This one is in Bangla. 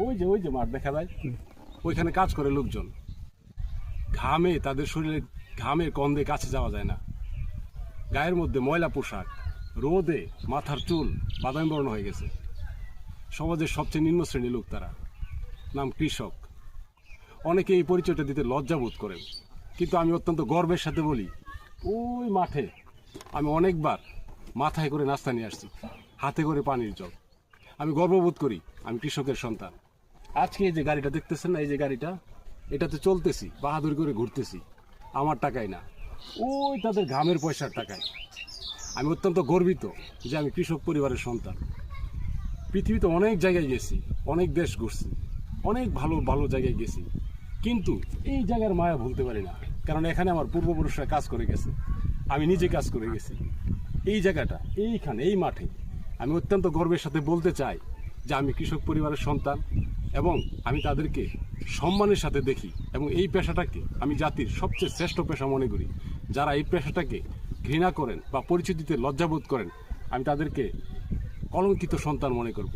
ওই যে মাঠ দেখা যায়, ওইখানে কাজ করে লোকজন। ঘামে তাদের শরীরে ঘামের গন্ধে কাছে যাওয়া যায় না, গায়ের মধ্যে ময়লা পোশাক, রোদে মাথার চুল বাদামি বর্ণ হয়ে গেছে। সমাজের সবচেয়ে নিম্ন শ্রেণীর লোক তারা, নাম কৃষক। অনেকে এই পরিচয়টা দিতে লজ্জা বোধ করেন, কিন্তু আমি অত্যন্ত গর্বের সাথে বলি, ওই মাঠে আমি অনেকবার মাথায় করে নাস্তা নিয়ে আসছি, হাতে করে পানির জল। আমি গর্ববোধ করি আমি কৃষকের সন্তান। আজকে এই যে গাড়িটা দেখতেছেন না, এই যে গাড়িটা, এটাতে চলতেছি, বাহাদুরি করে ঘুরতেছি, আমার টাকায় না, ওই তাদের ঘামের পয়সার টাকায়। আমি অত্যন্ত গর্বিত যে আমি কৃষক পরিবারের সন্তান। পৃথিবীতে অনেক জায়গায় গেছি, অনেক দেশ ঘুরছি, অনেক ভালো ভালো জায়গায় গেছি, কিন্তু এই জায়গার মায়া ভুলতে পারি না, কারণ এখানে আমার পূর্বপুরুষরা কাজ করে গেছে, আমি নিজে কাজ করে গেছি। এই জায়গাটা, এইখানে, এই মাঠে আমি অত্যন্ত গর্বের সাথে বলতে চাই যে আমি কৃষক পরিবারের সন্তান, এবং আমি তাদেরকে সম্মানের সাথে দেখি, এবং এই পেশাটাকে আমি জাতির সবচেয়ে শ্রেষ্ঠ পেশা মনে করি। যারা এই পেশাটাকে ঘৃণা করেন বা পরিচয় দিতে লজ্জাবোধ করেন, আমি তাদেরকে কলঙ্কিত সন্তান মনে করব।